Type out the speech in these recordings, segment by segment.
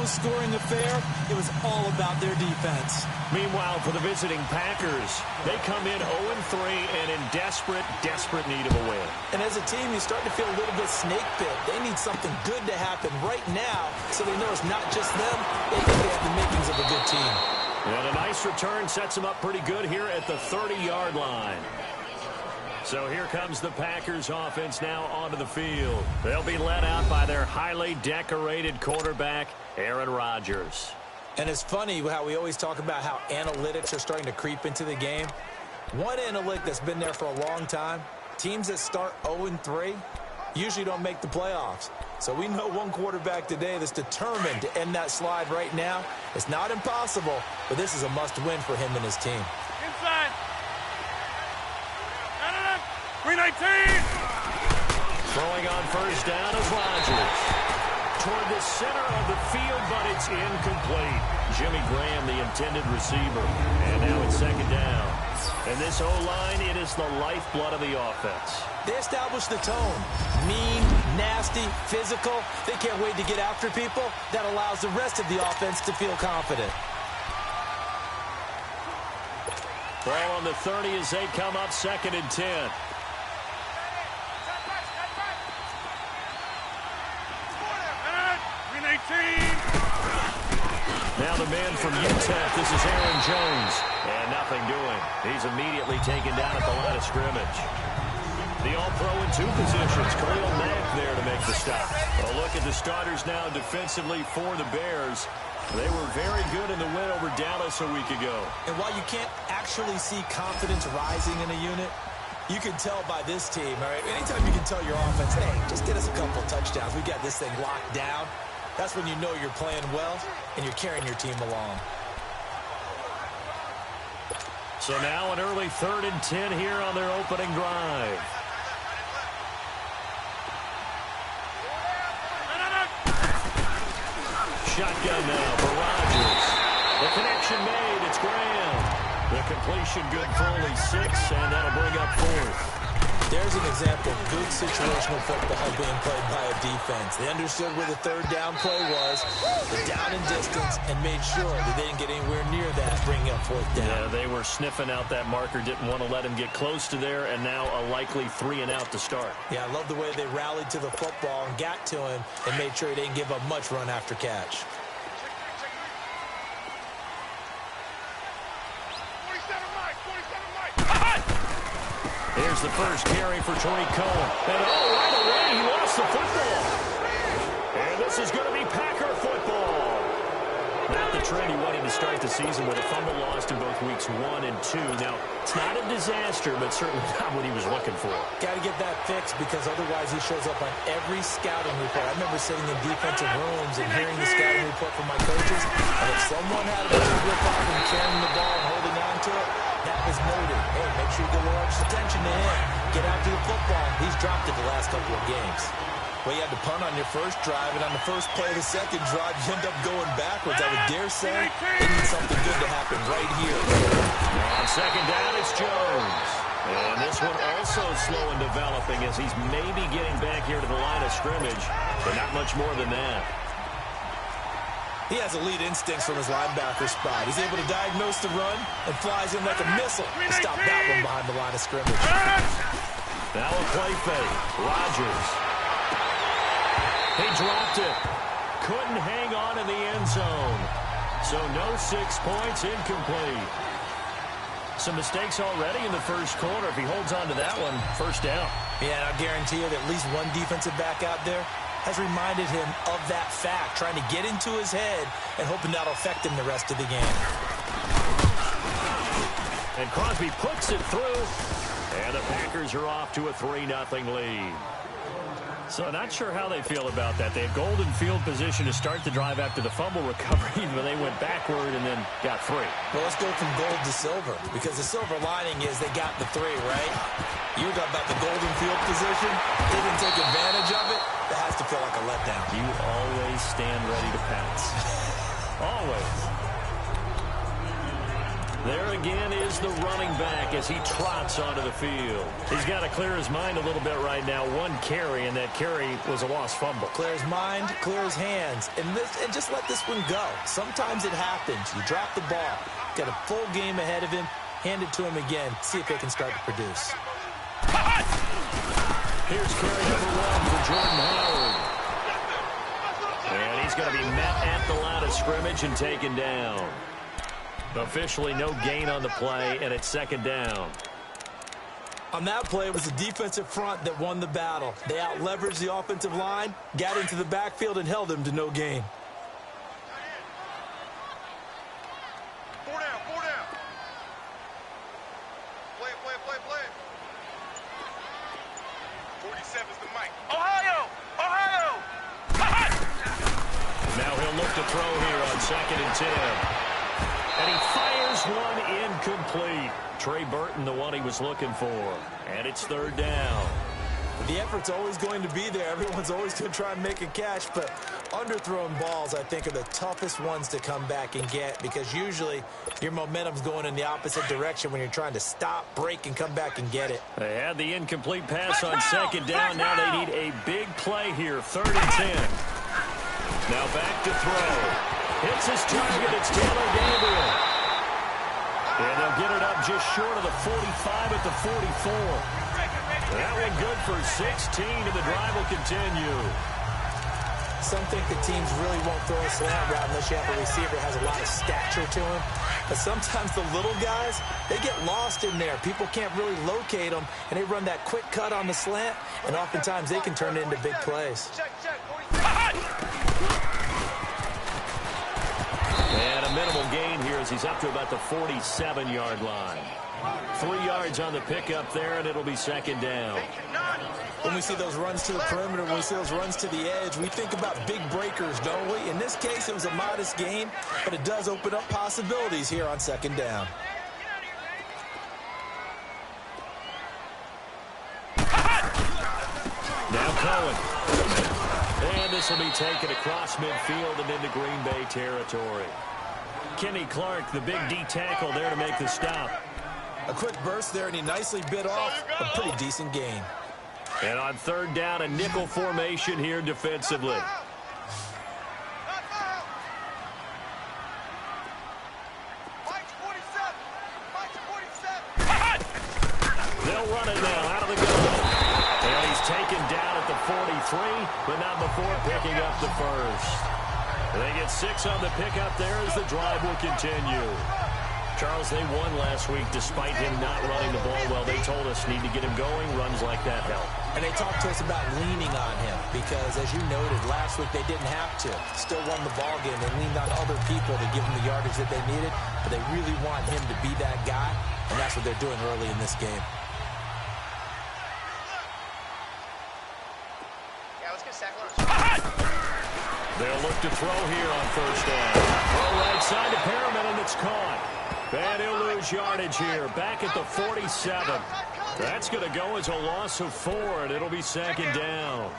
low-scoring affair, it was all about their defense. Meanwhile, for the visiting Packers, they come in 0-3 and in desperate need of a win. And as a team, you start to feel a little bit snake bit. They need something good to happen right now so they know it's not just them. They think they have the makings of a good team. And a nice return sets them up pretty good here at the 30-yard line. So here comes the Packers offense now onto the field. They'll be led out by their highly decorated quarterback, Aaron Rodgers. And it's funny how we always talk about how analytics are starting to creep into the game. One analytic that's been there for a long time, teams that start 0-3 usually don't make the playoffs. So we know one quarterback today that's determined to end that slide right now. It's not impossible, but this is a must-win for him and his team. Inside. 319. Throwing on first down is Rodgers. Toward the center of the field, but it's incomplete. Jimmy Graham, the intended receiver. And now it's second down. And this O-line, it is the lifeblood of the offense. They establish the tone. Mean, nasty, physical. They can't wait to get after people. That allows the rest of the offense to feel confident. Ball on the 30 as they come up 2nd and 10. Now the man from UTEP, this is Aaron Jones. And nothing doing. He's immediately taken down at the line of scrimmage. The all-pro in 2 positions. Khalil Mack there to make the stop. A look at the starters now defensively for the Bears. They were very good in the win over Dallas a week ago. And while you can't actually see confidence rising in a unit, you can tell by this team, all right? Anytime you can tell your offense, hey, just get us a couple touchdowns. We got this thing locked down. That's when you know you're playing well and you're carrying your team along. So now an early 3rd and 10 here on their opening drive. Shotgun now for Rodgers. The connection made. It's Graham. The completion good for only 6, and that'll bring up 4th. There's an example of good situational football being played by a defense. They understood where the 3rd down play was, the down and distance, and made sure that they didn't get anywhere near that, bringing up 4th down. Yeah, they were sniffing out that marker, didn't want to let him get close to there, and now a likely 3 and out to start. Yeah, I love the way they rallied to the football and got to him and made sure he didn't give up much run after catch. Here's the first carry for Tariq Cohen. And right away, he lost the football. And this is going to be Packer football. Not the trend he wanted to start the season with a fumble lost in both weeks 1 and 2. Now, it's not a disaster, but certainly not what he was looking for. Got to get that fixed because otherwise he shows up on every scouting report. I remember sitting in defensive rooms and hearing the scouting report from my coaches. And if someone had a rip off and carrying the ball and holding on to it, that was noted. Hey, make sure you give a little extra attention to him. Get after the football. He's dropped it the last couple of games. Well, you had to punt on your first drive, and on the first play of the second drive, you end up going backwards. I would dare say they need something good to happen right here. On second down, it's Jones. And this one also slow in developing as he's maybe getting back here to the line of scrimmage, but not much more than that. He has elite instincts from his linebacker spot. He's able to diagnose the run and flies in like a missile to stop that one behind the line of scrimmage. Now a play fake. Rodgers. He dropped it. Couldn't hang on in the end zone. So no 6 points, incomplete. Some mistakes already in the first quarter. If he holds on to that one, first down. Yeah, and I guarantee you that at least one defensive back out there has reminded him of that fact, trying to get into his head and hoping that'll affect him the rest of the game. And Crosby puts it through, and the Packers are off to a 3-0 lead. So not sure how they feel about that. They had golden field position to start the drive after the fumble recovery, but they went backward and then got 3. Well, let's go from gold to silver, because the silver lining is they got the 3, right? You were talking about the golden field position. They didn't take advantage of it. That has to feel like a letdown. You always stand ready to pounce. Always. There again is the running back as he trots onto the field. He's got to clear his mind a little bit right now. One carry, and that carry was a lost fumble. Clear his mind, clear his hands, and just let this one go. Sometimes it happens. You drop the ball. Got a full game ahead of him. Hand it to him again. See if they can start to produce. Here's carry number 1 for Jordan Howard. And he's going to be met at the line of scrimmage and taken down. Officially no gain on the play, and it's second down. On that play, it was the defensive front that won the battle. They out-leveraged the offensive line, got into the backfield, and held them to no gain. 4 down, 4 down. Play. 47's the mic. Ohio! Now he'll look to throw here on 2nd and 10. And he fires one incomplete. Trey Burton, the one he was looking for. And it's 3rd down. The effort's always going to be there. Everyone's always going to try and make a catch, but underthrown balls, I think, are the toughest ones to come back and get because usually your momentum's going in the opposite direction when you're trying to stop, break, and come back and get it. They had the incomplete pass on 2nd down. Now they need a big play here, 3rd and 10. Now back to throw. Hits his target. It's Taylor Gabriel. And they'll get it up just short of the 45 at the 44. That one good for 16, and the drive will continue. Some think the teams really won't throw a slant route unless you have a receiver that has a lot of stature to him. But sometimes the little guys, they get lost in there. People can't really locate them, and they run that quick cut on the slant, and oftentimes they can turn it into big plays. And a minimal gain here as he's up to about the 47-yard line. 3 yards on the pickup there, and it'll be 2nd down. When we see those runs to the perimeter, when we see those runs to the edge, we think about big breakers, don't we? In this case, it was a modest gain, but it does open up possibilities here on 2nd down. Now Cohen. And this will be taken across midfield and into Green Bay territory. Kenny Clark, the big D tackle there to make the stop. A quick burst there, and he nicely bit off a pretty decent gain. And on 3rd down, a nickel formation here defensively. They'll run it now out of the gun. And he's taken down at the 43, but not before picking up the first. They get 6 on the pickup there as the drive will continue. Charles, they won last week despite him not running the ball well. They told us need to get him going. Runs like that help. And they talked to us about leaning on him because, as you noted, last week they didn't have to. Still won the ball game. They leaned on other people to give them the yardage that they needed, but they really want him to be that guy, and that's what they're doing early in this game. They'll look to throw here on 1st down. Throw right side to Perriman, and it's caught. And he'll lose yardage here, back at the 47. That's going to go as a loss of 4, and it'll be 2nd down.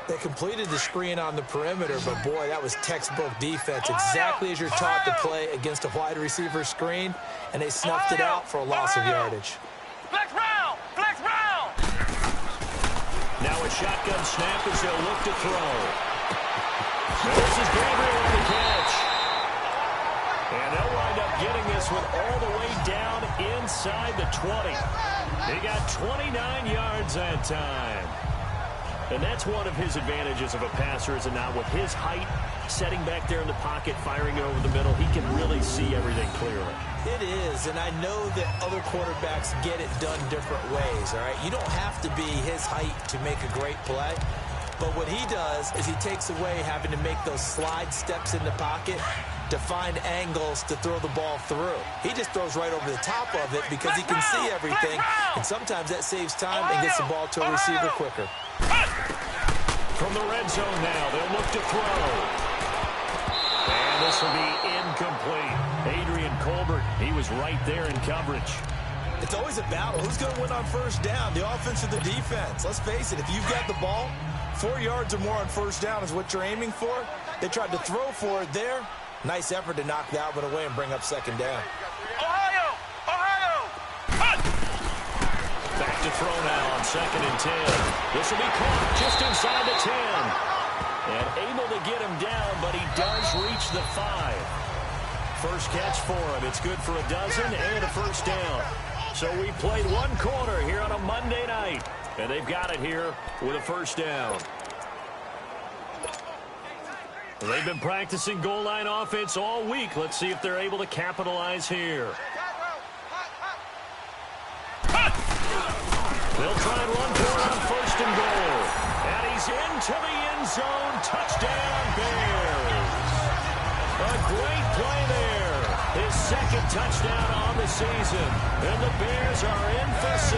They completed the screen on the perimeter, but, boy, that was textbook defense, exactly as you're taught to play against a wide receiver screen, and they snuffed it out for a loss of yardage. Flex round! Now a shotgun snap as they'll look to throw. This is Gabriel on the catch. And they'll wind up getting this one all the way down inside the 20. He got 29 yards that time. And that's one of his advantages of a passer, is it not? With his height, setting back there in the pocket, firing it over the middle, he can really see everything clearly. It is, and I know that other quarterbacks get it done different ways, all right? You don't have to be his height to make a great play. But what he does is he takes away having to make those slide steps in the pocket to find angles to throw the ball through. He just throws right over the top of it because he can see everything, and sometimes that saves time and gets the ball to a receiver quicker. From the red zone now, they'll look to throw. And this will be incomplete. Adrian Colbert, he was right there in coverage. It's always a battle. Who's going to win on 1st down, the offense or the defense? Let's face it, if you've got the ball, 4 yards or more on 1st down is what you're aiming for. They tried to throw for it there. Nice effort to knock that one away and bring up 2nd down. back to throw now on 2nd and 10. This will be caught just inside the 10. And able to get him down, but he does reach the 5. First catch for him. It's good for a dozen and a first down. So we played 1 quarter here on a Monday night. And they've got it here with a first down. They've been practicing goal line offense all week. Let's see if they're able to capitalize here. They'll try and run for it on 1st and goal. And he's into the end zone. Touchdown, Bears. A great play there. His 2nd touchdown on the season. And the Bears are in for 6.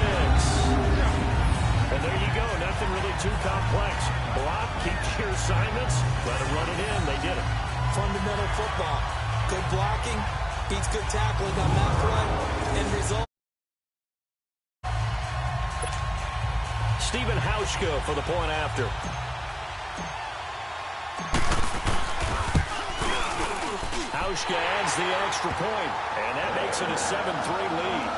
And there you go. Nothing really too complex. Block, keep your assignments, let them run it in. They did it. Fundamental football. Good blocking, beats good tackling on that play. End result. Stephen Hauschka for the point after. Hauschka adds the extra point, and that makes it a 7-3 lead.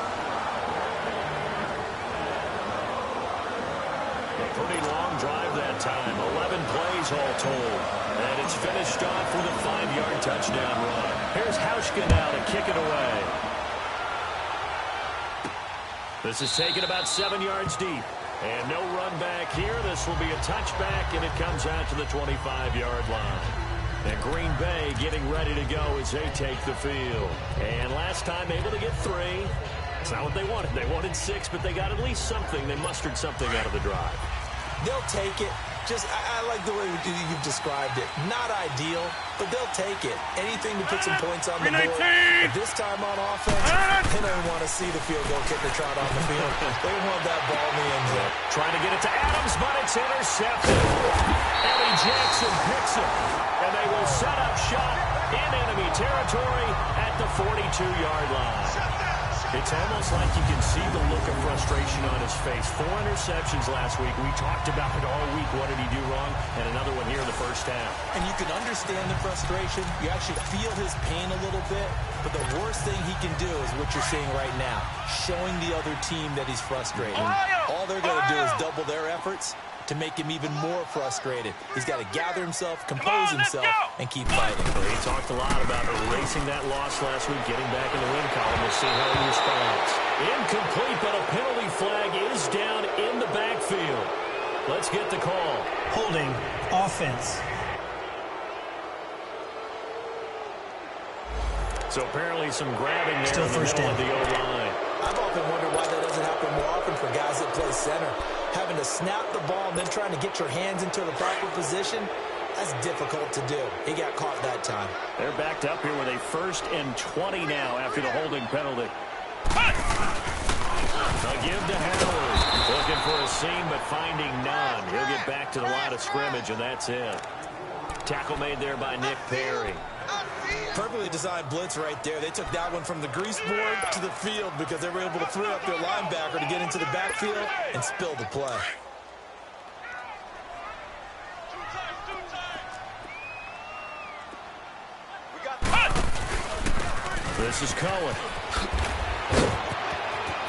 A pretty long drive that time, 11 plays all told. And it's finished off with a 5-yard touchdown run. Here's Hauschka now to kick it away. This is taken about 7 yards deep. And no run back here. This will be a touchback, and it comes out to the 25-yard line. And Green Bay getting ready to go as they take the field. And last time able to get 3. It's not what they wanted. They wanted 6, but they got at least something. They mustered something out of the drive. They'll take it. I like the way you've described it. Not ideal, but they'll take it. Anything to put some points on the board. But this time on offense, they don't want to see the field goal kicker trot on the field. They want that ball in the end zone. Trying to get it to Adams, but it's intercepted. Eddie Jackson picks it. And they will set up shop in enemy territory at the 42-yard line. It's almost like you can see the look of frustration on his face. 4 interceptions last week. We talked about it all week. What did he do wrong? And another one here in the first half. And you can understand the frustration. You actually feel his pain a little bit. But the worst thing he can do is what you're seeing right now, showing the other team that he's frustrated. All they're going to do is double their efforts to make him even more frustrated. He's got to gather himself, compose himself, and keep fighting. He talked a lot about erasing that loss last week, getting back in the win column. We'll see how he responds. Incomplete, but a penalty flag is down in the backfield. Let's get the call. Holding offense. So apparently some grabbing there Still in the first middle down. of the O-line. I've often wondered why that doesn't happen more often for guys that play center. Having to snap the ball and then trying to get your hands into the proper position, that's difficult to do. He got caught that time. They're backed up here with a 1st and 20 now after the holding penalty. A give to Howard. Looking for a seam, but finding none. He'll get back to the line of scrimmage, and that's it. Tackle made there by Nick Perry. Perfectly designed blitz right there. They took that one from the grease board to the field because they were able to free up their linebacker to get into the backfield and spill the play. This is Cohen.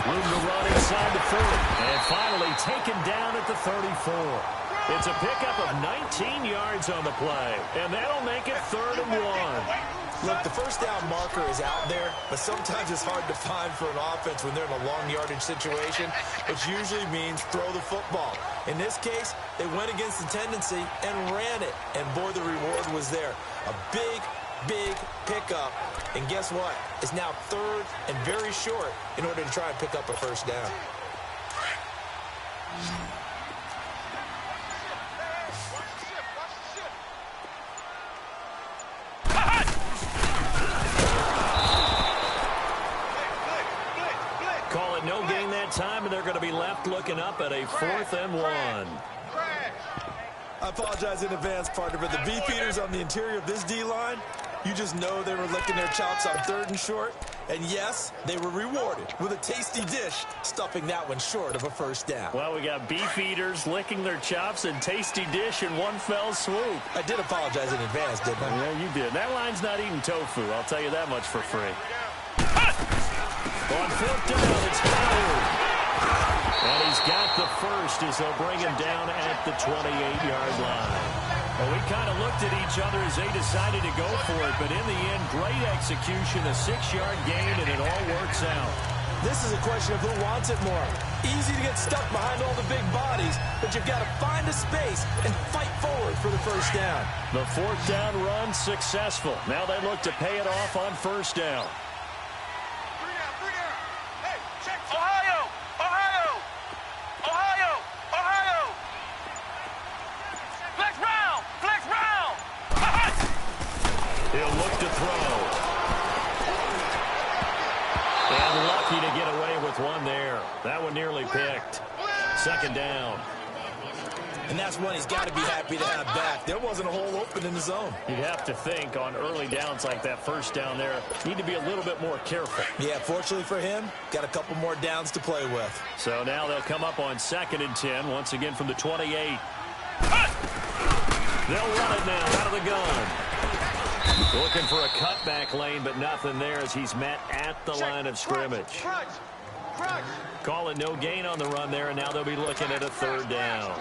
Room to run inside the 40. And finally taken down at the 34. It's a pickup of 19 yards on the play. And that'll make it 3rd and 1. Look, the first down marker is out there, but sometimes it's hard to find for an offense when they're in a long yardage situation, which usually means throw the football. In this case, they went against the tendency and ran it. And boy, the reward was there. A big pickup. And guess what? It's now 3rd and very short in order to try and pick up a first down. Call it no gain that time, and they're going to be left looking up at a 4th and 1. I apologize in advance, partner, but the beefeaters on the interior of this D-line, you just know they were licking their chops on 3rd and short. And yes, they were rewarded with a tasty dish, stuffing that one short of a first down. Well, we got beef eaters licking their chops and tasty dish in one fell swoop. I did apologize in advance, didn't I? Yeah, you did. That line's not eating tofu. I'll tell you that much for free. On 4th down, it's Howard. And he's got the first as they'll bring him down at the 28-yard line. Well, we kind of looked at each other as they decided to go for it, but in the end, great execution, a 6-yard gain, and it all works out. This is a question of who wants it more. Easy to get stuck behind all the big bodies, but you've got to find a space and fight forward for the first down. The 4th down run successful. Now they look to pay it off on 1st down. 3 down, 3 down. Hey, check. Ohio! Ohio! Ohio! Ohio! Flex round! Flex round! He'll look to throw. And lucky to get away with one there. That one nearly picked. 2nd down. And that's one he's got to be happy to have back. There wasn't a hole open in the zone. You'd have to think on early downs like that 1st down there, need to be a little bit more careful. Yeah, fortunately for him, got a couple more downs to play with. So now they'll come up on 2nd and 10, once again from the 28. They'll run it now out of the gun. Looking for a cutback lane, but nothing there as he's met at the line of scrimmage. Call it no gain on the run there, and now they'll be looking at a 3rd down.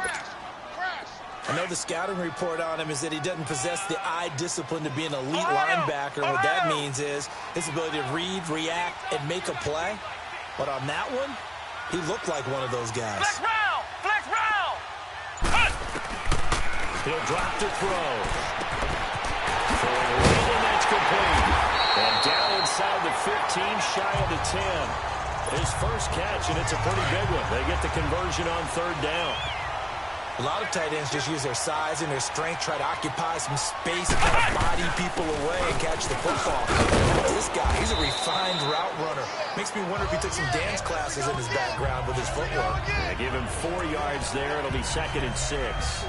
I know the scouting report on him is that he doesn't possess the eye discipline to be an elite linebacker. What that means is his ability to read, react, and make a play. But on that one, he looked like one of those guys. Flex round! Flex round! He'll drop to throw. And that's complete. And down inside the 15, shy of the 10. His first catch, and it's a pretty big one. They get the conversion on 3rd down. A lot of tight ends just use their size and their strength, try to occupy some space, kind of body people away and catch the football. This guy, he's a refined route runner. Makes me wonder if he took some dance classes in his background with his footwork. Yeah, give him 4 yards there. It'll be 2nd and 6.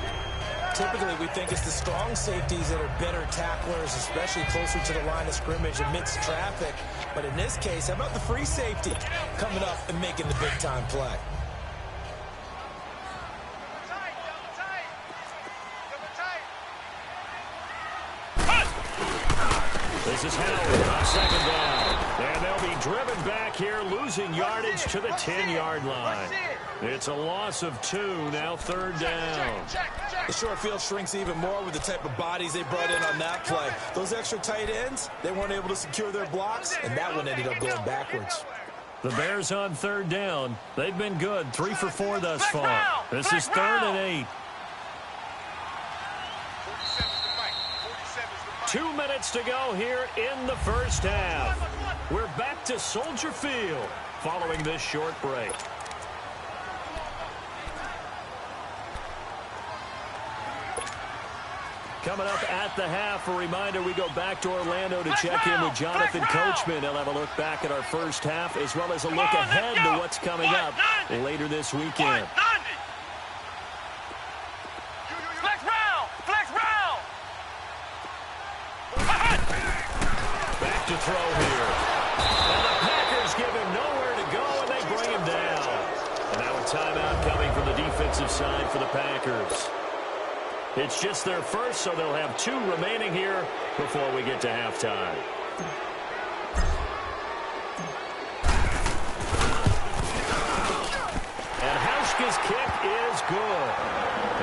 Typically, we think it's the strong safeties that are better tacklers, especially closer to the line of scrimmage amidst traffic. But in this case, how about the free safety coming up and making the big-time play? This is Howard on 2nd down. And they'll be driven back here, losing yardage to the 10-yard line. It's a loss of 2, now 3rd down. The short field shrinks even more with the type of bodies they brought in on that play. Those extra tight ends, they weren't able to secure their blocks, and that one ended up going backwards. The Bears on 3rd down. They've been good, 3 for 4 thus far. This is 3rd and 8. 2 minutes to go here in the 1st half. We're back to Soldier Field following this short break. Coming up at the half, a reminder, we go back to Orlando to check in with Jonathan Coachman. He'll have a look back at our 1st half as well as a look ahead to what's coming up later this weekend. Flex round! Flex round! Back to throw here. And the Packers give him nowhere to go, and they bring him down. And now a timeout coming from the defensive side for the Packers. It's just their first, so they'll have 2 remaining here before we get to halftime. And Hauschka's kick is good.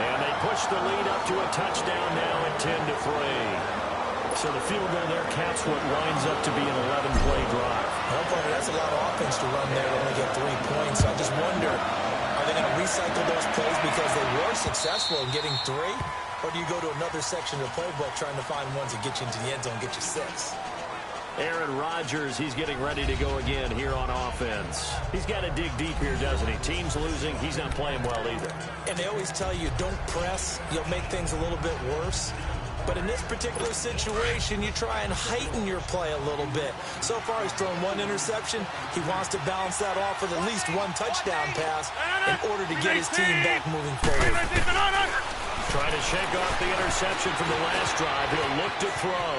And they push the lead up to a touchdown now at 10-3. So the field goal there caps what winds up to be an 11-play drive. Well, partner, that's a lot of offense to run there to only get 3 points. So I just wonder, are they going to recycle those plays because they were successful in getting 3? Or do you go to another section of the playbook trying to find ones that get you into the end zone, get you 6? Aaron Rodgers, he's getting ready to go again here on offense. He's got to dig deep here, doesn't he? Team's losing. He's not playing well either. And they always tell you, don't press. You'll make things a little bit worse. But in this particular situation, you try and heighten your play a little bit. So far, he's thrown 1 interception. He wants to balance that off with at least 1 touchdown pass in order to get his team back moving forward. Trying to shake off the interception from the last drive. He'll look to throw.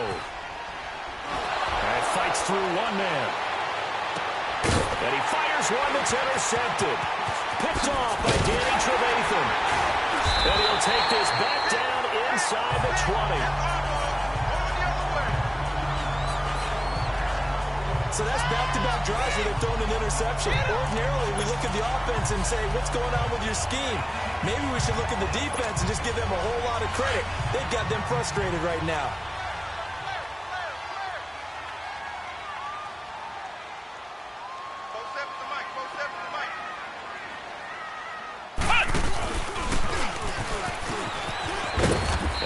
And fights through 1 man. And he fires one that's intercepted. Picked off by Danny Trevathan. And he'll take this back down inside the 20. So that's back-to-back drives where they've thrown an interception. Ordinarily, we look at the offense and say, what's going on with your scheme? Maybe we should look at the defense and just give them a whole lot of credit. They've got them frustrated right now.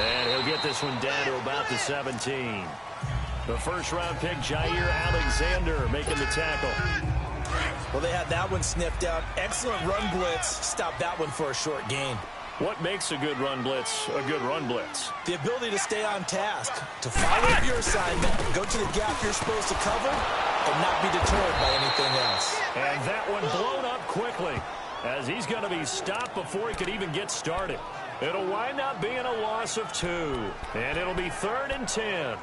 And he'll get this one down to about the 17. The first-round pick, Jair Alexander, making the tackle. Well, they had that one sniffed out. Excellent run blitz. Stopped that one for a short gain. What makes a good run blitz a good run blitz? The ability to stay on task, to follow your assignment, go to the gap you're supposed to cover, and not be deterred by anything else. And that one blown up quickly, as he's going to be stopped before he could even get started. It'll wind up being a loss of 2, and it'll be 3rd and 10.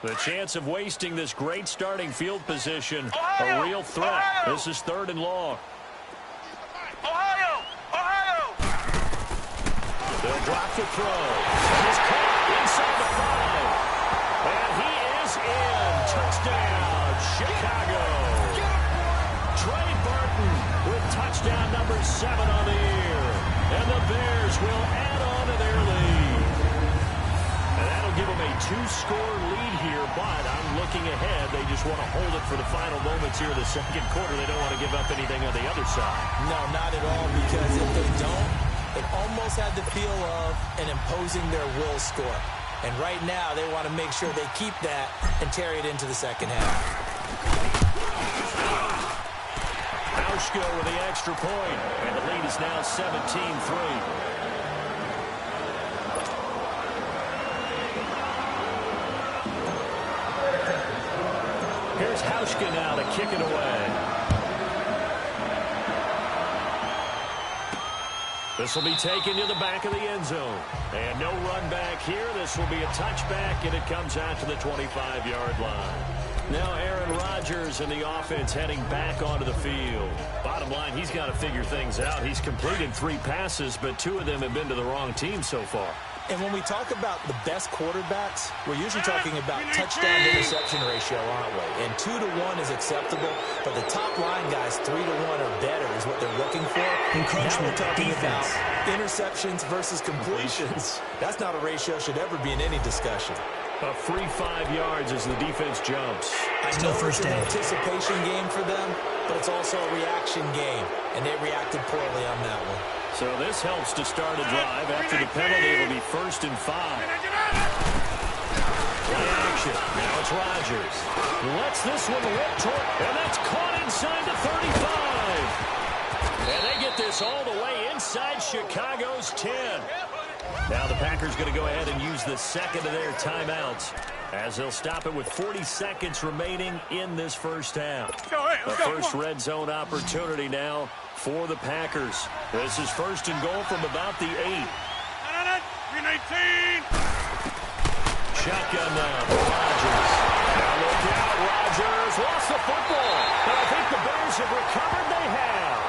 The chance of wasting this great starting field position, a real threat. This is 3rd and long. Ohio! Ohio! They'll drop the throw. He's caught inside the 5. And he is in. Touchdown, Chicago. Trey Burton with touchdown number 7 on the year. And the Bears will add on to their lead. And that'll give them a 2-score lead here, but I'm looking ahead. They just want to hold it for the final moments here in the second quarter. They don't want to give up anything on the other side. No, not at all, because if they don't, it almost had the feel of an imposing their will score. And right now, they want to make sure they keep that and carry it into the second half. Hauschka with the extra point, and the lead is now 17-3. Here's Hauschka now to kick it away. This will be taken to the back of the end zone. And no run back here. This will be a touchback, and it comes out to the 25-yard line. Now Aaron Rodgers and the offense heading back onto the field. Bottom line, he's got to figure things out. He's completed 3 passes, but 2 of them have been to the wrong team so far. And when we talk about the best quarterbacks, we're usually talking about touchdown-to-interception ratio, aren't we? And 2 to 1 is acceptable, but the top line guys, 3 to 1 or better is what they're looking for. Encroachment, now we're talking defense. about interceptions versus completions. That's not a ratio should ever be in any discussion. A free 5 yards as the defense jumps. I Still know first it's an down. anticipation game for them, but it's also a reaction game, and they reacted poorly on that one. So this helps to start a drive. After the penalty, it'll be 1st and 5. Play action. Now it's Rodgers. Lets this one rip toward, and that's caught inside the 35. And they get this all the way inside Chicago's 10. Now the Packers going to go ahead and use the second of their timeouts as they'll stop it with 40 seconds remaining in this first half. The first red zone opportunity now for the Packers. This is 1st and goal from about the 8. Shotgun now for Rodgers. Now look out, Rodgers lost the football. But I think the Bears have recovered. They have.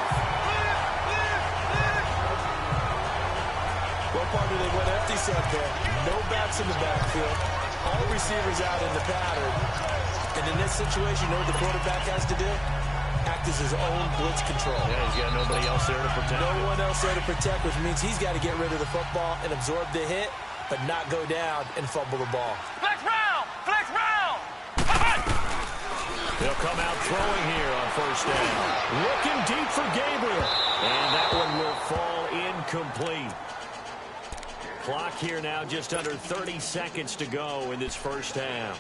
Well, partner, they went empty set there. No backs in the backfield. All receivers out in the pattern. And in this situation, you know what the quarterback has to do? Act as his own blitz control. Yeah, he's got nobody else there to protect. No one else there to protect, which means he's got to get rid of the football and absorb the hit, but not go down and fumble the ball. Flex round! Flex round! They'll come out throwing here on 1st down. Looking deep for Gabriel. And that one will fall incomplete. Clock here now, just under 30 seconds to go in this first half.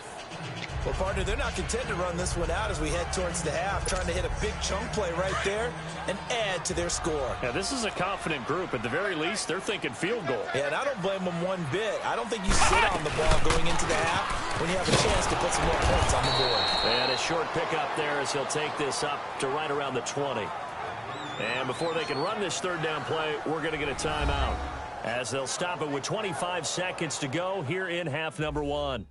Well, partner, they're not content to run this one out as we head towards the half, trying to hit a big chunk play right there and add to their score. Yeah, this is a confident group. At the very least, they're thinking field goal. Yeah, and I don't blame them one bit. I don't think you sit on the ball going into the half when you have a chance to put some more points on the board. And a short pickup there as he'll take this up to right around the 20. And before they can run this 3rd down play, we're going to get a timeout as they'll stop it with 25 seconds to go here in half number 1.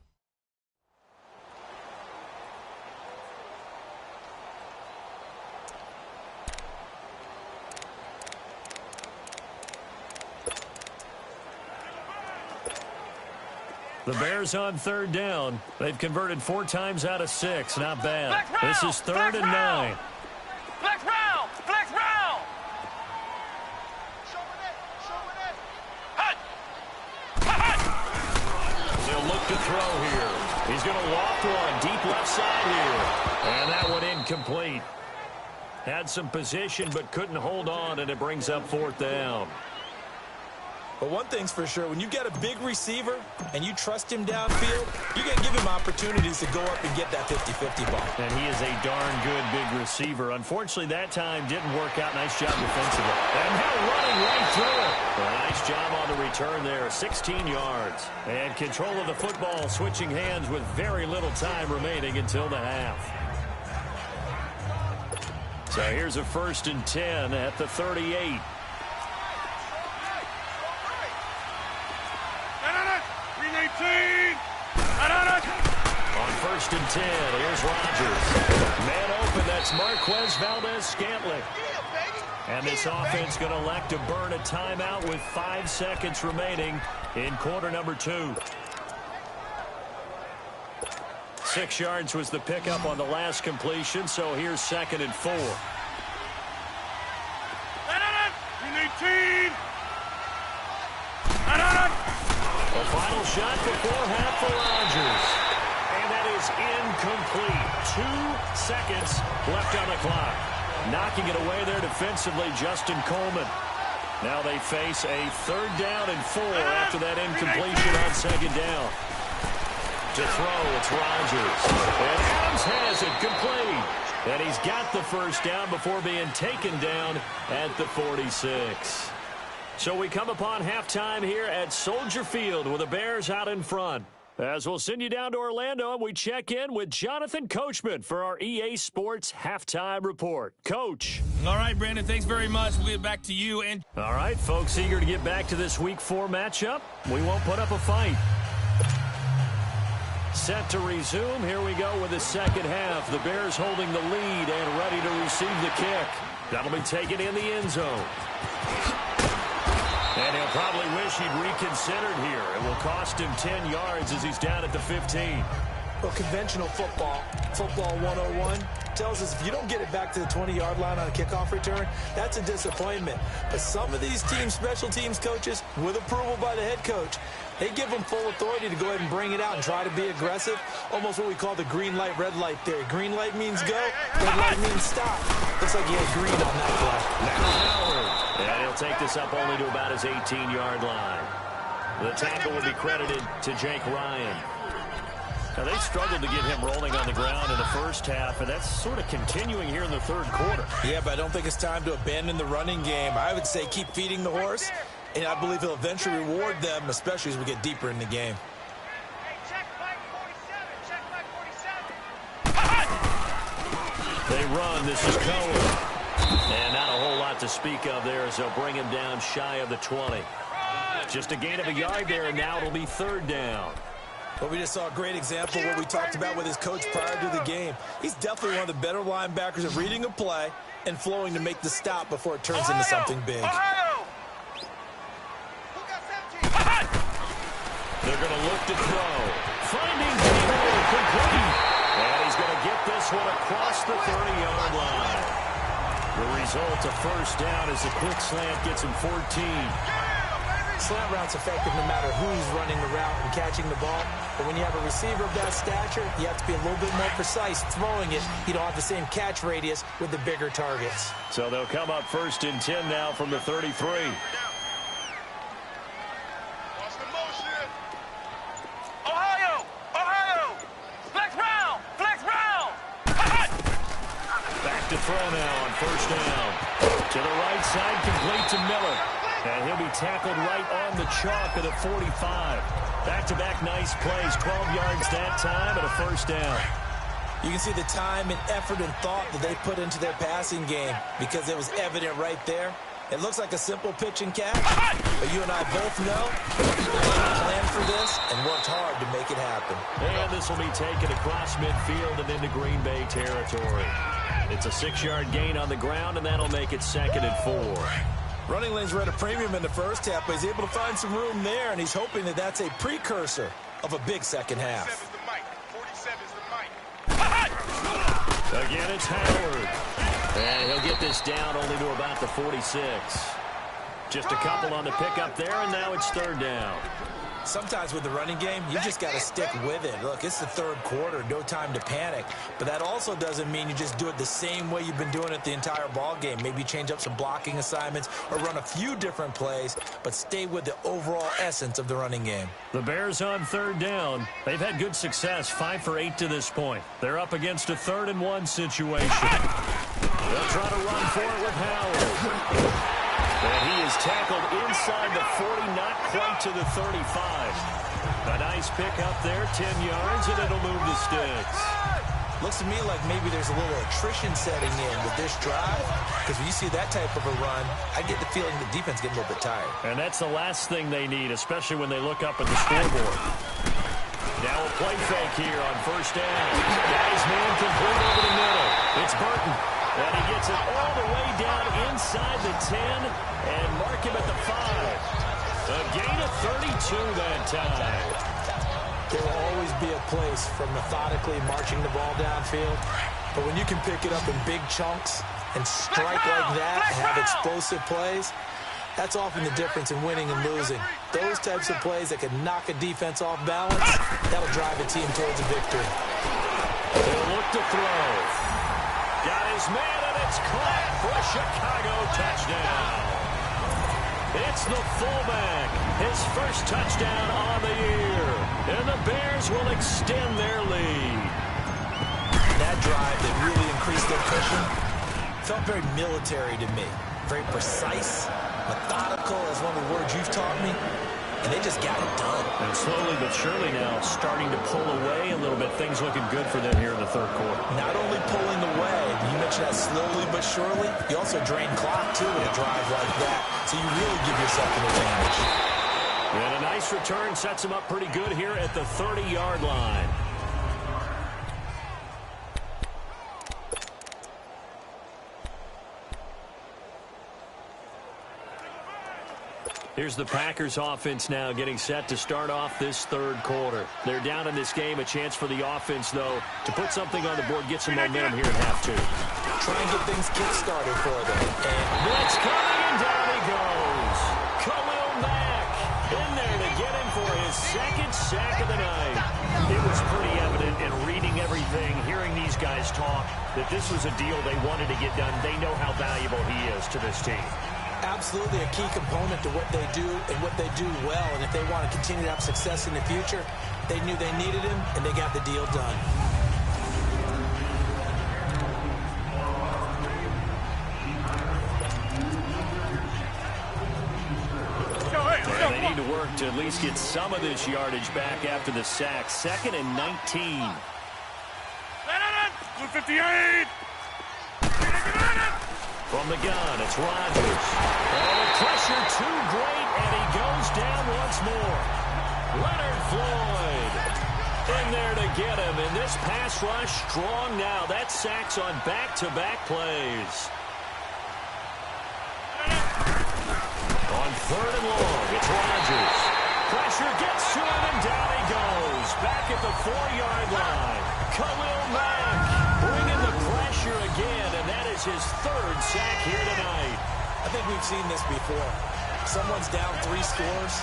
The Bears on third down. They've converted 4 times out of 6. Not bad. This is 3rd and 9. Flex round! Flex round! They'll look to throw here. He's going to loft one deep left side here. And that one incomplete. Had some position but couldn't hold on, and it brings up 4th down. But one thing's for sure, when you get a big receiver and you trust him downfield, you're going to give him opportunities to go up and get that 50-50 ball. And he is a darn good big receiver. Unfortunately, that time didn't work out. Nice job defensively. And now running right through it. A nice job on the return there, 16 yards. And control of the football, switching hands with very little time remaining until the half. So here's a 1st and 10 at the 38. On 1st and 10, here's Rodgers. Man open, that's Marquez Valdes-Scantling. And this offense going to elect to burn a timeout with 5 seconds remaining in quarter number 2. 6 yards was the pickup on the last completion, so here's 2nd and 4. The final shot before half for Rodgers. And that is incomplete. 2 seconds left on the clock. Knocking it away there defensively, Justin Coleman. Now they face a 3rd down and 4 after that incompletion on 2nd down. To throw, it's Rodgers. And Adams has it complete. And he's got the 1st down before being taken down at the 46. So we come upon halftime here at Soldier Field with the Bears out in front. As we'll send you down to Orlando, and we check in with Jonathan Coachman for our EA Sports Halftime Report. Coach. All right, Brandon, thanks very much. We'll get back to you. And all right, folks, eager to get back to this Week 4 matchup. We won't put up a fight. Set to resume. Here we go with the second half. The Bears holding the lead and ready to receive the kick. That'll be taken in the end zone. And he'll probably wish he'd reconsidered here. It will cost him 10 yards as he's down at the 15. Well, conventional football 101, tells us if you don't get it back to the 20-yard line on a kickoff return, that's a disappointment. But some of these teams, special teams coaches, with approval by the head coach, they give them full authority to go ahead and bring it out and try to be aggressive. Almost what we call the green light, red light theory. Green light means go, red light means stop. Looks like he had green on that play. Now Howard. And he'll take this up only to about his 18-yard line. The tackle will be credited to Jake Ryan. Now, they struggled to get him rolling on the ground in the first half, and that's sort of continuing here in the 3rd quarter. Yeah, but I don't think it's time to abandon the running game. I would say keep feeding the horse, and I believe he'll eventually reward them, especially as we get deeper in the game. They run. This is Cohen. And not a whole lot to speak of there as they'll bring him down shy of the 20. Just a gain of a yard there, and now it'll be 3rd down. But we just saw a great example of what we talked about with his coach prior to the game. He's definitely one of the better linebackers at reading a play and flowing to make the stop before it turns into something big. They're going to look to throw. Finding Taylor complete. And he's going to get this one across the 30-yard line. The result, a 1st down as the quick slant gets him 14. Slant route's effective no matter who's running the route and catching the ball. But when you have a receiver of that stature, you have to be a little bit more precise throwing it. You don't have the same catch radius with the bigger targets. So they'll come up 1st and 10 now from the 33. Ohio! Ohio! Flex round! Flex round! Back to throw now on 1st down. To the right side, complete to Miller. And he'll be tackled right on the chalk at a 45. Back-to-back nice plays, 12 yards that time and a 1st down. You can see the time and effort and thought that they put into their passing game because it was evident right there. It looks like a simple pitch and catch, but you and I both know they planned for this and worked hard to make it happen. And this will be taken across midfield and into Green Bay territory. It's a 6-yard gain on the ground, and that'll make it 2nd and 4. Running lanes were at a premium in the first half, but he's able to find some room there, and he's hoping that that's a precursor of a big second half. 47's the mic. Again, it's Howard. And he'll get this down only to about the 46. Just a couple on the pickup there, and now it's third down. Sometimes with the running game, you just got to stick with it. Look, it's the third quarter, no time to panic. But that also doesn't mean you just do it the same way you've been doing it the entire ball game. Maybe change up some blocking assignments or run a few different plays, but stay with the overall essence of the running game. The Bears on third down. They've had good success, 5 for 8 to this point. They're up against a 3rd-and-1 situation. They'll try to run for it with Howard. And he is tackled inside the 40, not quite to the 35. A nice pick up there, 10 yards, and it'll move the sticks. Looks to me like maybe there's a little attrition setting in with this drive, because when you see that type of a run, I get the feeling the defense getting a little bit tired. And that's the last thing they need, especially when they look up at the scoreboard. Now a play fake here on first down. Guy's man complete over the middle. It's Burton. And he gets it all the way down inside the 10 and mark him at the 5. A gain of 32 that time. There will always be a place for methodically marching the ball downfield. But when you can pick it up in big chunks and strike like that and have explosive plays, that's often the difference in winning and losing. Those types of plays that can knock a defense off balance, that'll drive a team towards a victory. They'll look to throw. Got his man, and it's caught for a Chicago touchdown. It's the fullback, his first touchdown on the year. And the Bears will extend their lead. That drive that really increased their cushion felt very military to me. Very precise, methodical, as one of the words you've taught me. And they just got it done. And slowly but surely now starting to pull away a little bit. Things looking good for them here in the third quarter. Not only pulling away, you mentioned that slowly but surely, you also drain clock too with a drive like that. So you really give yourself an advantage. And a nice return sets him up pretty good here at the 30-yard line. Here's the Packers offense now getting set to start off this third quarter. They're down in this game. A chance for the offense, though, to put something on the board, get some momentum here in half two. Try and get things kick-started for them. And blitz coming, and down he goes. Khalil Mack in there to get him for his second sack of the night. It was pretty evident in reading everything, hearing these guys talk, that this was a deal they wanted to get done. They know how valuable he is to this team. Absolutely a key component to what they do and what they do well. And if they want to continue to have success in the future, they knew they needed him, and they got the deal done. And they need to work to at least get some of this yardage back after the sack. 2nd and 19. 58! From the gun, it's Rodgers. Oh, the pressure too great, and he goes down once more. Leonard Floyd in there to get him, and this pass rush strong now. That sacks on back-to-back plays. On 3rd and long, it's Rodgers. Pressure gets to him, and down he goes. Back at the 4-yard line. Khalil Mack bringing the pressure again, and that is his 3rd sack here tonight. I think we've seen this before. Someone's down 3 scores.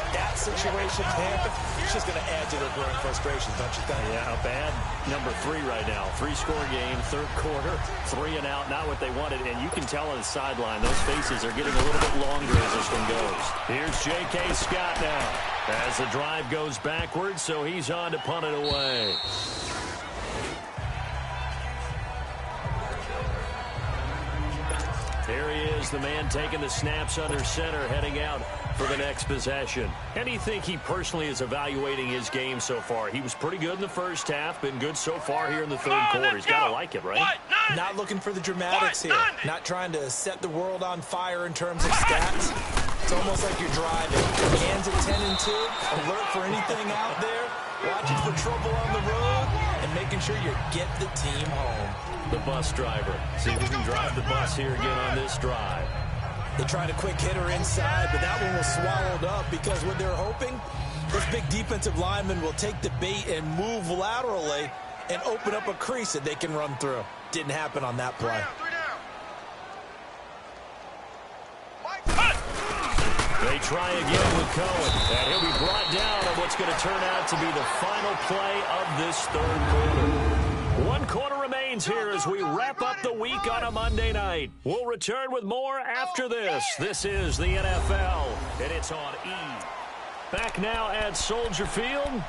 That situation happen, it's just going to add to their growing frustrations, don't you think? Yeah, a bad number 3 right now. 3-score game, third quarter, 3 and out, not what they wanted. And you can tell on the sideline, those faces are getting a little bit longer as this one goes. Here's J.K. Scott now as the drive goes backwards, so he's on to punt it away. Here he is, the man taking the snaps under center, heading out for the next possession. How do you think he personally is evaluating his game so far? He was pretty good in the first half, been good so far here in the third quarter. He's got to like it, right? Not looking for the dramatics here. Not trying to set the world on fire in terms of stats. It's almost like you're driving. Hands at 10 and 2, alert for anything out there, watching for trouble on the road, and making sure you get the team home. The bus driver. See if we can drive the bus here again on this drive. They tried a quick hitter inside, but that one was swallowed up because what they're hoping, this big defensive lineman will take the bait and move laterally and open up a crease that they can run through. Didn't happen on that play. They try again with Cohen, and he'll be brought down on what's going to turn out to be the final play of this third quarter. 1 quarter remains here as we wrap up the week on a Monday night. We'll return with more after this. This is the NFL, and it's on E! Back now at Soldier Field.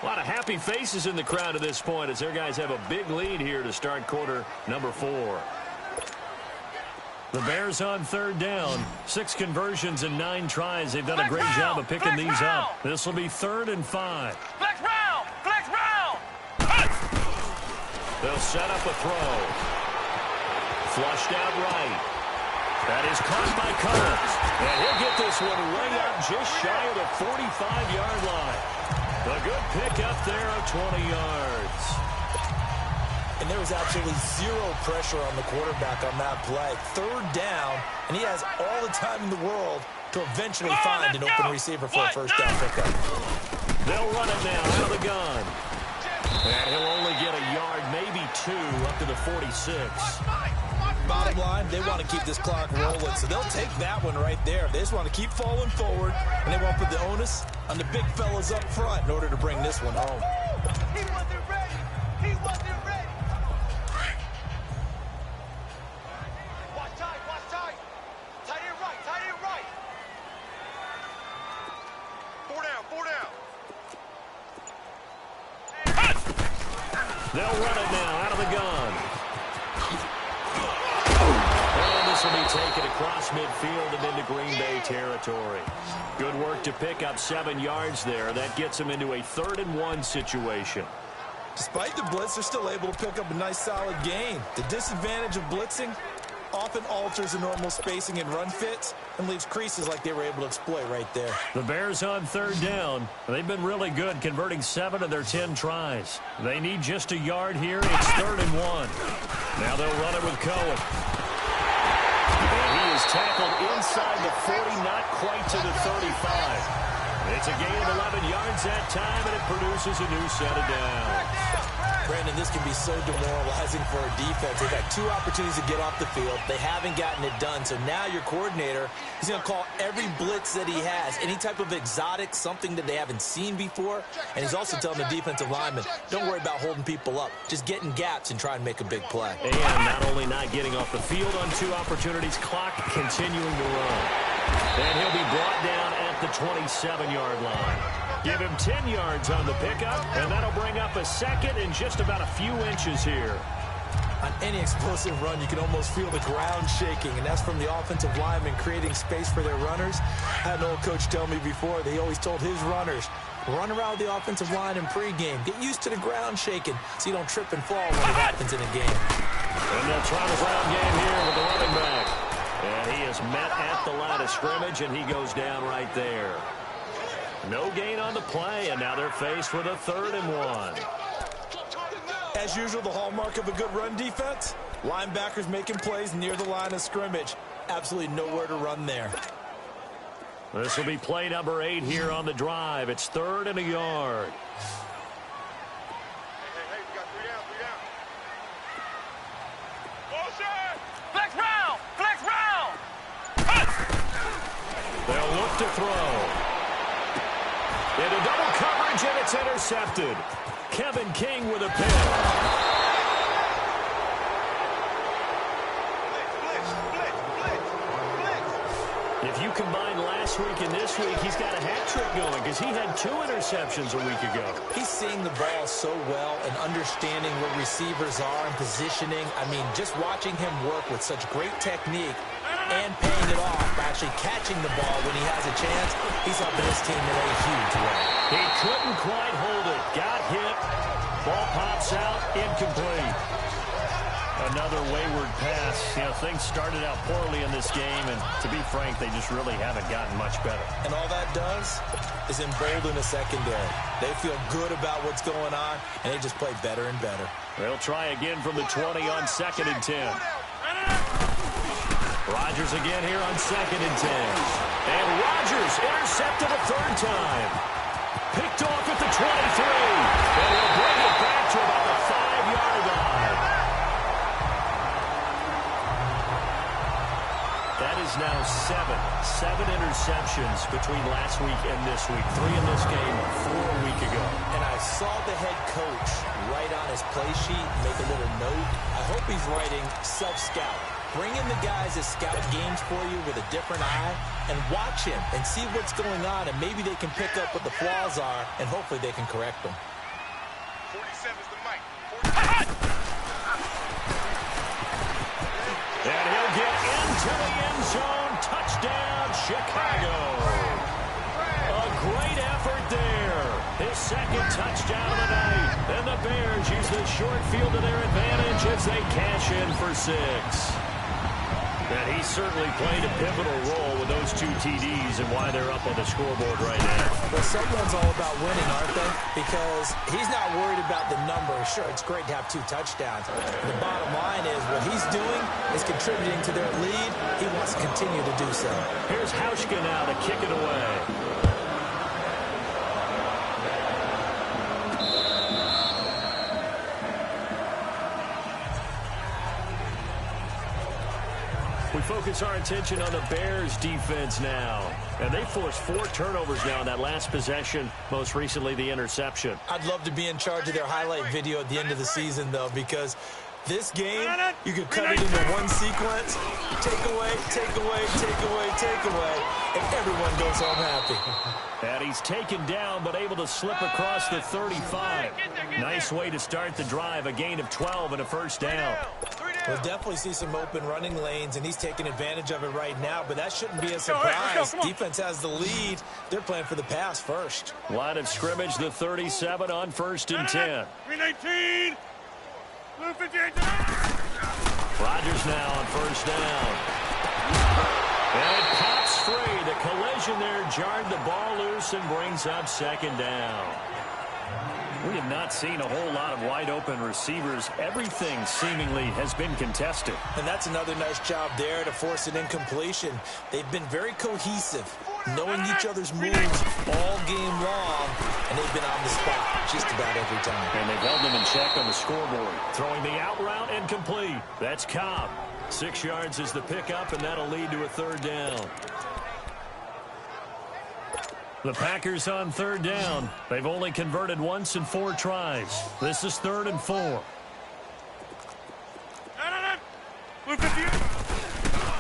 A lot of happy faces in the crowd at this point as their guys have a big lead here to start quarter number 4. The Bears on third down. 6 conversions and 9 tries. They've done a great job of picking these up. This will be 3rd and 5. Flex round! Flex round! They'll set up a throw. Flushed out right. That is caught by Collins. And he'll get this one way up just shy of the 45-yard line. A good pick up there of 20 yards. And there was absolutely zero pressure on the quarterback on that play. 3rd down, and he has all the time in the world to eventually find an open receiver for a first down pickup. They'll run it now out of the gun. And he'll only get a yard, maybe 2, up to the 46. Bottom line, they want to keep this clock rolling, so they'll take that one right there. They just want to keep falling forward, and they want to put the onus on the big fellas up front in order to bring this one home. He wasn't ready! He wasn't ready! Watch tight! Watch tight! Tight end right! Tight end right! 4 down! 4 down! They'll run it now out of the gun. And this will be taken across midfield and into Green Bay territory. Good work to pick up 7 yards there. That gets them into a 3rd and 1 situation. Despite the blitz, they're still able to pick up a nice, solid gain. The disadvantage of blitzing often alters the normal spacing and run fits and leaves creases like they were able to exploit right there. The Bears on 3rd down. They've been really good, converting 7 of their 10 tries. They need just a yard here. It's 3rd and 1. Now they'll run it with Cohen. And he is tackled inside the 40, not quite to the 35. It's a gain of 11 yards that time, and it produces a new set of downs. Brandon, this can be so demoralizing for a defense. They've had 2 opportunities to get off the field. They haven't gotten it done. So now your coordinator is going to call every blitz that he has, any type of exotic, something that they haven't seen before. And he's also telling the defensive lineman, don't worry about holding people up. Just get in gaps and try and make a big play. And not only not getting off the field on 2 opportunities, clock continuing to run. And he'll be brought down at the 27-yard line. Give him 10 yards on the pickup, and that'll bring up a 2nd and just about a few inches here. On any explosive run, you can almost feel the ground shaking, and that's from the offensive linemen creating space for their runners. I had an old coach tell me before, they always told his runners, run around the offensive line in pregame. Get used to the ground shaking so you don't trip and fall when it happens in a game. And they'll try the ground game here with the running back. And he is met at the line of scrimmage, and he goes down right there. No gain on the play, and now they're faced with a 3rd and 1. As usual, the hallmark of a good run defense, linebackers making plays near the line of scrimmage. Absolutely nowhere to run there. This will be play number 8 here on the drive. It's 3rd and a yard. Hey, we got 3 down, 3 down. Motion! Flex round! Flex round! They'll look to throw. Into double coverage, and it's intercepted. Kevin King with a pick. If you combine last week and this week, he's got a hat trick going because he had 2 interceptions a week ago. He's seeing the ball so well and understanding where receivers are and positioning. I mean, just watching him work with such great technique and paying it off, actually catching the ball when he has a chance, he's helping his team in a huge way. He couldn't quite hold it. Got hit. Ball pops out. Incomplete. Another wayward pass. You know, things started out poorly in this game, and to be frank, they just really haven't gotten much better. And all that does is embolden the secondary. They feel good about what's going on, and they just play better and better. They'll try again from the 20 on 2nd and 10. Rodgers again here on 2nd and 10. And Rodgers intercepted a third time. Picked off at the 23. And he'll bring it back to about the 5-yard line. That is now 7 interceptions between last week and this week. 3 in this game, 4 a week ago. And I saw the head coach write on his play sheet, make a little note. I hope he's writing self-scout. Bring in the guys that scout games for you with a different eye and watch him and see what's going on, and maybe they can pick up what the flaws are, and hopefully they can correct them. 47 is the mic. And he'll get into the end zone. Touchdown, Chicago. A great effort there. His second touchdown of the night. And the Bears use the short field to their advantage as they cash in for 6. And he certainly played a pivotal role with those 2 TDs and why they're up on the scoreboard right now. Well, someone's all about winning, aren't they? Because he's not worried about the numbers. Sure, it's great to have 2 touchdowns. The bottom line is what he's doing is contributing to their lead. He wants to continue to do so. Here's Hauschka now to kick it away. We focus our attention on the Bears defense now. And they forced 4 turnovers now in that last possession, most recently the interception. I'd love to be in charge of their highlight video at the end of the season, though, because this game, you could cut it into one sequence, take away, take away, take away, take away, and everyone goes home happy. And he's taken down, but able to slip across the 35. Nice way to start the drive, a gain of 12 and a first down. We'll definitely see some open running lanes, and he's taking advantage of it right now, but that shouldn't be a surprise. Defense has the lead. They're playing for the pass first. Line of scrimmage, the 37 on 1st and 10. 319. Blue 58. Rodgers now on 1st down. And it pops free. The collision there jarred the ball loose and brings up 2nd down. We have not seen a whole lot of wide-open receivers. Everything seemingly has been contested. And that's another nice job there to force an incompletion. They've been very cohesive, knowing each other's moves all game long, and they've been on the spot just about every time. And they've held them in check on the scoreboard. Throwing the out route and complete. That's Cobb. 6 yards is the pickup, and that'll lead to a 3rd down. The Packers on 3rd down. They've only converted once in 4 tries. This is 3rd and 4.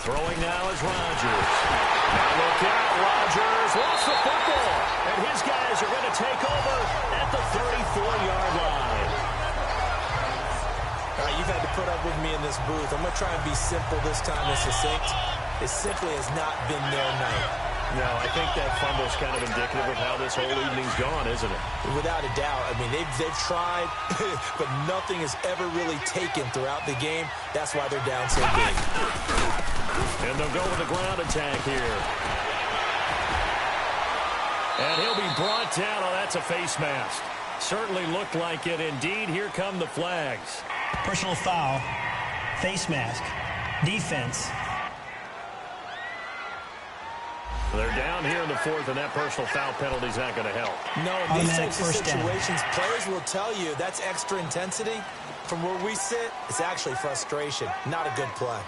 Throwing now is Rodgers. Now look out, Rodgers lost the football. And his guys are going to take over at the 34-yard line. All right, you've had to put up with me in this booth. I'm going to try and be simple this time and succinct. It simply has not been their night. No, I think that fumble's kind of indicative of how this whole evening's gone, isn't it? Without a doubt. I mean, they've tried, but nothing has ever really taken throughout the game. That's why they're down so big. And they'll go with the ground attack here. And he'll be brought down. Oh, that's a face mask. Certainly looked like it. Indeed, here come the flags. Personal foul, face mask, defense. They're down here in the 4th, and that personal foul penalty's not going to help. No, in these types of situations, players will tell you that's extra intensity. From where we sit, it's actually frustration, not a good play.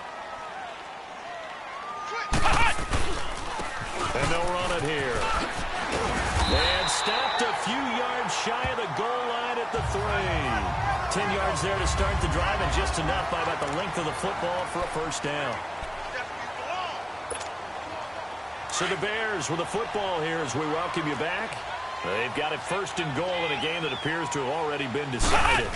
And they'll run it here. And stopped a few yards shy of the goal line at the 3. 10 yards there to start the drive, and just enough by about the length of the football for a first down. So the Bears with the football here as we welcome you back. They've got it 1st and goal in a game that appears to have already been decided.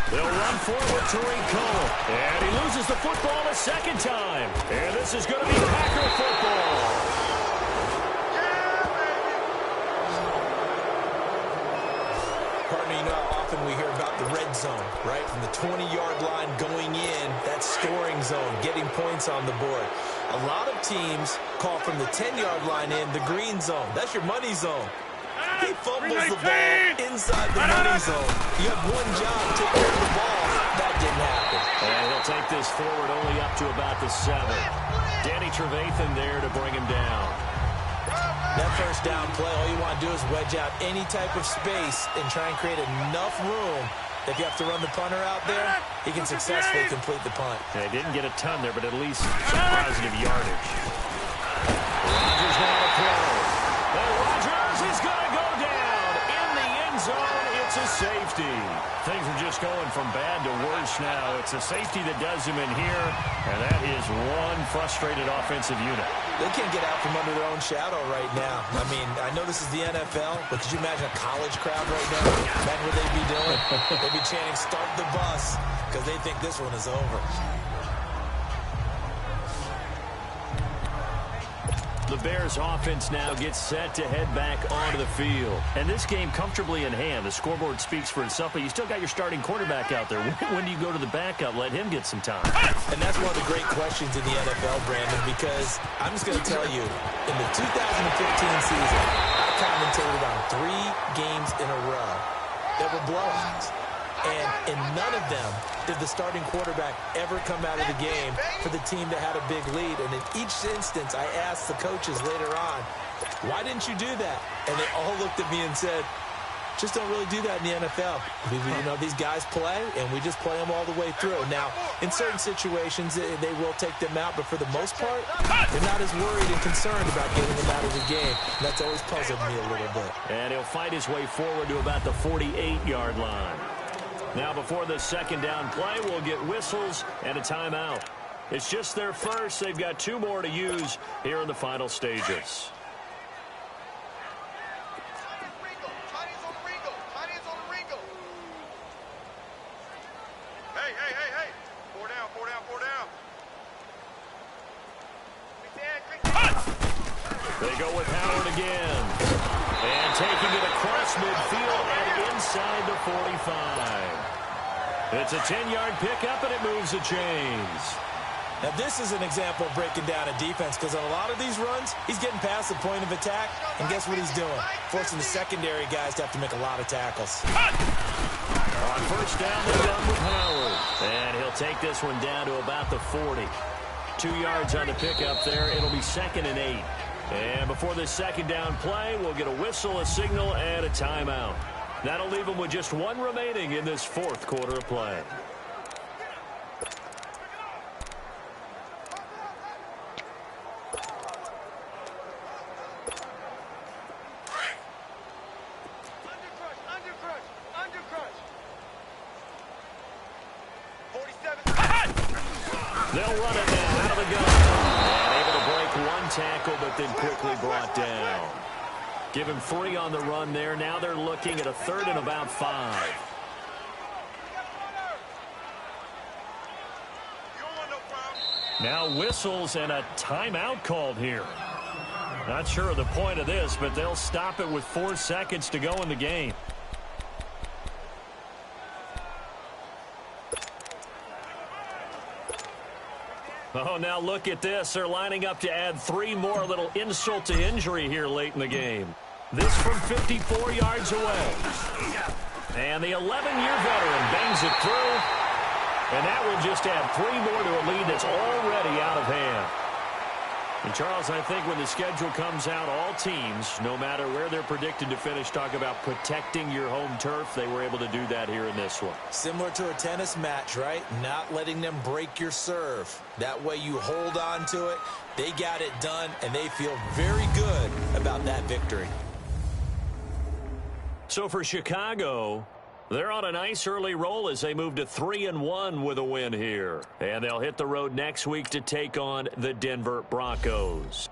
They'll run forward to Rincon. And he loses the football a 2nd time. And this is going to be Packer football. Partner, you know how often we hear about the red zone, right? From the 20-yard line going in, that scoring zone, getting points on the board. A lot of teams call from the 10-yard line in the green zone. That's your money zone. He fumbles the ball inside the money zone. You have one job, take care of the ball. That didn't happen. And he'll take this forward only up to about the 7. Danny Trevathan there to bring him down. That first down play, all you want to do is wedge out any type of space and try and create enough room. If you have to run the punter out there, he can successfully complete the punt. They didn't get a ton there, but at least some positive yardage. Rodgers now to throw. And Rodgers is going to go down in the end zone. It's a safety. Things are just going from bad to worse now. It's a safety that does him in here, and that is one frustrated offensive unit. They can't get out from under their own shadow right now. I mean, I know this is the NFL, but could you imagine a college crowd right now? Imagine what they'd be doing. They'd be chanting, "Start the bus," because they think this one is over. The Bears offense now gets set to head back onto the field. And this game comfortably in hand. The scoreboard speaks for itself, but you still got your starting quarterback out there. When do you go to the backup? Let him get some time. And that's one of the great questions in the NFL, Brandon, because I'm just going to tell you, in the 2015 season, I commentated on 3 games in a row that were blowouts. And in none of them did the starting quarterback ever come out of the game for the team that had a big lead. And in each instance, I asked the coaches later on, why didn't you do that? And they all looked at me and said, just don't really do that in the NFL. You know, these guys play, and we just play them all the way through. Now, in certain situations, they will take them out, but for the most part, they're not as worried and concerned about getting them out of the game. And that's always puzzled me a little bit. And he'll fight his way forward to about the 48-yard line. Now, before the second down play, we'll get whistles and a timeout. It's just their first. They've got 2 more to use here in the final stages. Hey. 4 down. They go with Howard again. And taking it across midfield and inside the 45. It's a 10-yard pickup, and it moves the chains. Now, this is an example of breaking down a defense, because on a lot of these runs, he's getting past the point of attack, and guess what he's doing? Forcing the secondary guys to have to make a lot of tackles. On first down, they're done with Howard. And he'll take this one down to about the 40. 2 yards on the pickup there. It'll be 2nd and 8. And before this second down play, we'll get a whistle, a signal, and a timeout. That'll leave them with just 1 remaining in this 4th quarter of play. Undercrush. 47. They'll run it now out of the gun. And able to break 1 tackle, but then quickly brought down. Give him 3 on the run there. Now they're looking at a 3rd and about 5. Now whistles and a timeout called here. Not sure of the point of this, but they'll stop it with 4 seconds to go in the game. Oh, now look at this. They're lining up to add 3 more, little insult to injury here late in the game. This from 54 yards away. And the 11-year veteran bangs it through. And that will just add 3 more to a lead that's already out of hand. And, Charles, I think when the schedule comes out, all teams, no matter where they're predicted to finish, talk about protecting your home turf. They were able to do that here in this one. Similar to a tennis match, right? Not letting them break your serve. That way you hold on to it. They got it done, and they feel very good about that victory. So for Chicago, they're on a nice early roll as they move to 3-1 with a win here. And they'll hit the road next week to take on the Denver Broncos.